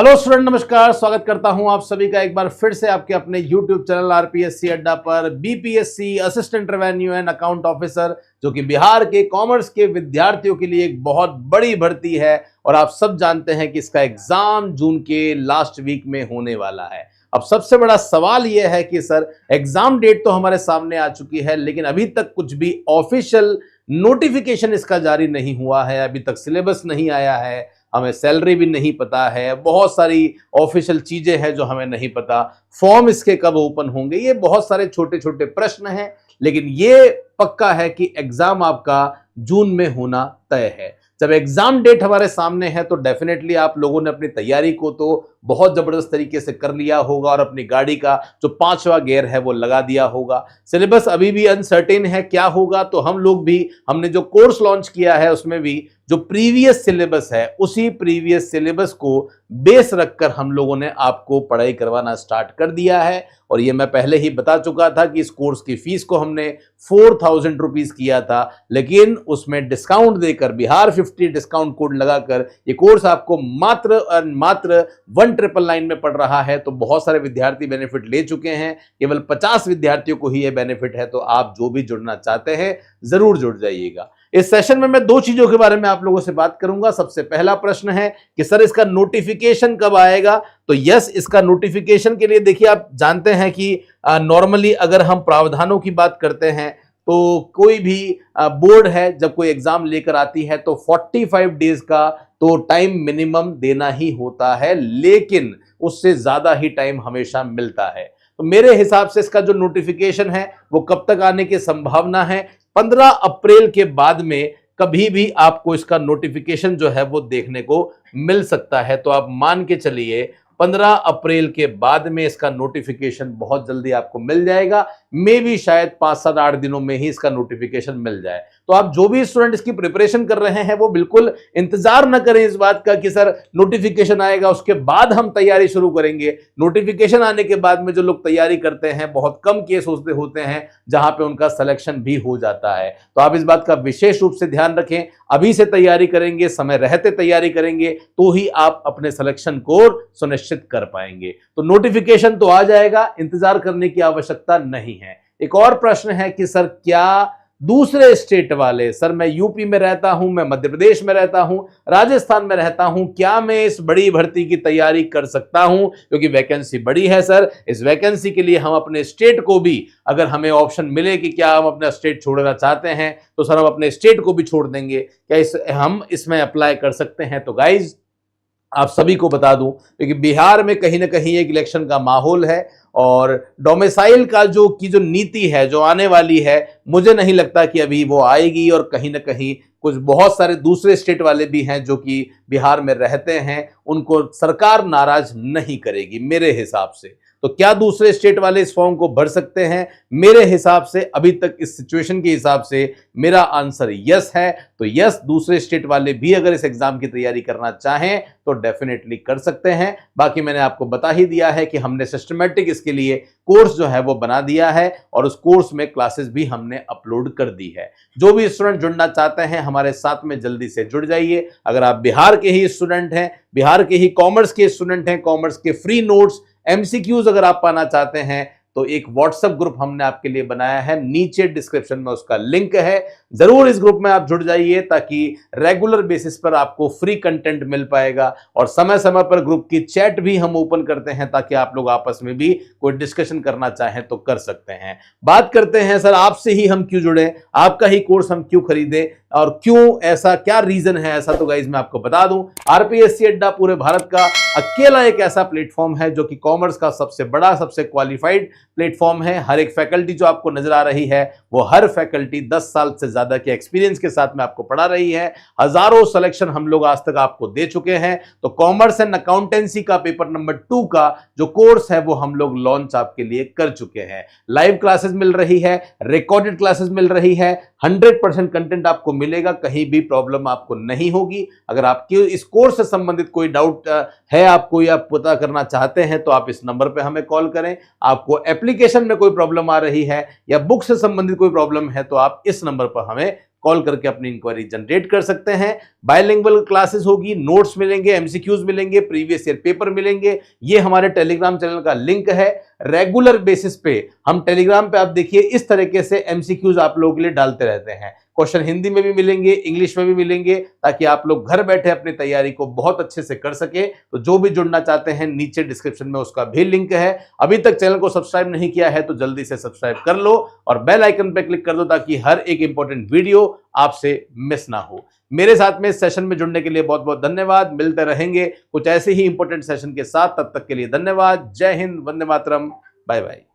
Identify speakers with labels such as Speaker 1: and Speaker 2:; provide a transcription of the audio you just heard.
Speaker 1: Hello student, नमस्कार। स्वागत करता हूं आप सभी का एक बार फिर से आपके अपने यूट्यूब चैनल आरपीएससी अड्डा पर। BPSC assistant revenue and account officer, जो कि बिहार के कॉमर्स के विद्यार्थियों के लिए एक बहुत बड़ी भर्ती है और आप सब जानते हैं कि इसका एग्जाम जून के लास्ट वीक में होने वाला है। अब सबसे बड़ा सवाल यह है कि सर, एग्जाम डेट तो हमारे सामने आ चुकी है, लेकिन अभी तक कुछ भी ऑफिशियल नोटिफिकेशन इसका जारी नहीं हुआ है। अभी तक सिलेबस नहीं आया है, हमें सैलरी भी नहीं पता है, बहुत सारी ऑफिशियल चीजें हैं जो हमें नहीं पता, फॉर्म इसके कब ओपन होंगे, ये बहुत सारे छोटे छोटे प्रश्न हैं। लेकिन ये पक्का है कि एग्जाम आपका जून में होना तय है। जब एग्जाम डेट हमारे सामने है तो डेफिनेटली आप लोगों ने अपनी तैयारी को तो बहुत जबरदस्त तरीके से कर लिया होगा और अपनी गाड़ी का जो 5वां गियर है वो लगा दिया होगा। सिलेबस अभी भी अनसर्टेन है क्या होगा, तो हम लोग भी, हमने जो कोर्स लॉन्च किया है उसमें भी जो प्रीवियस सिलेबस है उसी प्रीवियस सिलेबस को बेस रखकर हम लोगों ने आपको पढ़ाई करवाना स्टार्ट कर दिया है। और ये मैं पहले ही बता चुका था कि इस कोर्स की फीस को हमने 4000 रुपीज किया था, लेकिन उसमें डिस्काउंट देकर, बिहार 50 डिस्काउंट कोड लगाकर ये कोर्स आपको मात्र 1999 में पड़ रहा है। तो बहुत सारे विद्यार्थी बेनिफिट ले चुके हैं, केवल 50 विद्यार्थियों को ही ये बेनिफिट है। तो आप जो भी जुड़ना चाहते हैं जरूर जुड़ जाइएगा। इस सेशन में मैं 2 चीजों के बारे में आप लोगों से बात करूंगा। सबसे पहला प्रश्न है कि सर, इसका नोटिफिकेशन कब आएगा। तो यस, इसका नोटिफिकेशन के लिए देखिए, आप जानते हैं कि नॉर्मली अगर हम प्रावधानों की बात करते हैं तो कोई भी बोर्ड है जब कोई एग्जाम लेकर आती है तो 45 डेज का तो टाइम मिनिमम देना ही होता है, लेकिन उससे ज्यादा ही टाइम हमेशा मिलता है। तो मेरे हिसाब से इसका जो नोटिफिकेशन है वो कब तक आने की संभावना है, 15 अप्रैल के बाद में कभी भी आपको इसका नोटिफिकेशन जो है वो देखने को मिल सकता है। तो आप मान के चलिए 15 अप्रैल के बाद में इसका नोटिफिकेशन बहुत जल्दी आपको मिल जाएगा। मे भी शायद 5, 7, 8 दिनों में ही इसका नोटिफिकेशन मिल जाए। तो आप जो भी स्टूडेंट इसकी प्रिपरेशन कर रहे हैं वो बिल्कुल इंतजार न करें इस बात का कि सर नोटिफिकेशन आएगा उसके बाद हम तैयारी शुरू करेंगे। नोटिफिकेशन आने के बाद में जो लोग तैयारी करते हैं, बहुत कम केस होते हैं जहां पे उनका सिलेक्शन भी हो जाता है। तो आप इस बात का विशेष रूप से ध्यान रखें, अभी से तैयारी करेंगे, समय रहते तैयारी करेंगे तो ही आप अपने सिलेक्शन को सुनिश्चित कर पाएंगे। तो नोटिफिकेशन तो आ जाएगा, इंतजार करने की आवश्यकता नहीं है। एक और प्रश्न है कि सर, क्या दूसरे स्टेट वाले, सर मैं यूपी में रहता हूं, मैं मध्य प्रदेश में रहता हूं, राजस्थान में रहता हूं, क्या मैं इस बड़ी भर्ती की तैयारी कर सकता हूं? क्योंकि वैकेंसी बड़ी है सर, इस वैकेंसी के लिए हम अपने स्टेट को भी, अगर हमें ऑप्शन मिले कि क्या हम अपना स्टेट छोड़ना चाहते हैं तो सर हम अपने स्टेट को भी छोड़ देंगे, क्या हम इसमें अप्लाई कर सकते हैं? तो गाइज, आप सभी को बता दूं, क्योंकि बिहार में कहीं ना कहीं एक इलेक्शन का माहौल है और डोमिसाइल का जो नीति है जो आने वाली है, मुझे नहीं लगता कि अभी वो आएगी। और कहीं ना कहीं कुछ बहुत सारे दूसरे स्टेट वाले भी हैं जो कि बिहार में रहते हैं, उनको सरकार नाराज नहीं करेगी मेरे हिसाब से। तो क्या दूसरे स्टेट वाले इस फॉर्म को भर सकते हैं? मेरे हिसाब से अभी तक इस सिचुएशन के हिसाब से मेरा आंसर यस है। तो यस, दूसरे स्टेट वाले भी अगर इस एग्जाम की तैयारी करना चाहें तो डेफिनेटली कर सकते हैं। बाकी मैंने आपको बता ही दिया है कि हमने सिस्टमैटिक इसके लिए कोर्स जो है वो बना दिया है और उस कोर्स में क्लासेस भी हमने अपलोड कर दी है। जो भी स्टूडेंट जुड़ना चाहते हैं हमारे साथ में जल्दी से जुड़ जाइए। अगर आप बिहार के ही स्टूडेंट हैं, बिहार के ही कॉमर्स के स्टूडेंट हैं, कॉमर्स के फ्री नोट्स, एमसीक्यूज अगर आप पाना चाहते हैं तो एक व्हाट्सएप ग्रुप हमने आपके लिए बनाया है, नीचे डिस्क्रिप्शन में उसका लिंक है। जरूर इस ग्रुप में आप जुड़ जाइए ताकि रेगुलर बेसिस पर आपको फ्री कंटेंट मिल पाएगा। और समय समय पर ग्रुप की चैट भी हम ओपन करते हैं ताकि आप लोग आपस में भी कोई डिस्कशन करना चाहें तो कर सकते हैं। बात करते हैं सर, आपसे ही हम क्यों जुड़े, आपका ही कोर्स हम क्यों खरीदे और क्यों, ऐसा क्या रीजन है ऐसा? तो गाइज मैं आपको बता दूं, आरपीएससी अड्डा पूरे भारत का अकेला एक ऐसा प्लेटफॉर्म है जो कि कॉमर्स का सबसे बड़ा, सबसे क्वालिफाइड प्लेटफॉर्म है। हर एक फैकल्टी जो आपको नजर आ रही है वो हर फैकल्टी 10 साल से ज्यादा के एक्सपीरियंस के साथ में आपको पढ़ा रही है। हजारों सिलेक्शन हम लोग आज तक आपको दे चुके हैं। तो कॉमर्स एंड अकाउंटेंसी का पेपर नंबर 2 का जो कोर्स है वो हम लोग लॉन्च आपके लिए कर चुके हैं। लाइव क्लासेस मिल रही है, रिकॉर्डेड क्लासेस मिल रही है, 100% कंटेंट आपको मिलेगा, कहीं भी प्रॉब्लम आपको नहीं होगी। अगर आपके इस कोर्स से संबंधित कोई डाउट है आपको या पता करना चाहते हैं तो आप इस नंबर पे हमें कॉल करें। आपको एप्लीकेशन में कोई प्रॉब्लम आ रही है या बुक से संबंधित कोई प्रॉब्लम है तो आप इस नंबर पर हमें कॉल करके अपनी इंक्वायरी जनरेट कर सकते हैं। बायलिंगुअल क्लासेस होगी, नोट्स मिलेंगे, एमसीक्यूज मिलेंगे, प्रीवियस ईयर पेपर मिलेंगे। ये हमारे टेलीग्राम चैनल का लिंक है। रेगुलर बेसिस पे हम टेलीग्राम पे आप देखिए इस तरीके से एमसीक्यूज आप लोगों के लिए डालते रहते हैं। क्वेश्चन हिंदी में भी मिलेंगे, इंग्लिश में भी मिलेंगे, ताकि आप लोग घर बैठे अपनी तैयारी को बहुत अच्छे से कर सके। तो जो भी जुड़ना चाहते हैं नीचे डिस्क्रिप्शन में उसका भी लिंक है। अभी तक चैनल को सब्सक्राइब नहीं किया है तो जल्दी से सब्सक्राइब कर लो और बेल आइकन पर क्लिक कर दो, ताकि हर एक इंपॉर्टेंट वीडियो आपसे मिस ना हो। मेरे साथ में इस सेशन में जुड़ने के लिए बहुत बहुत धन्यवाद। मिलते रहेंगे कुछ ऐसे ही इंपॉर्टेंट सेशन के साथ, तब तक के लिए धन्यवाद। जय हिंद, वंदे मातरम, बाय बाय।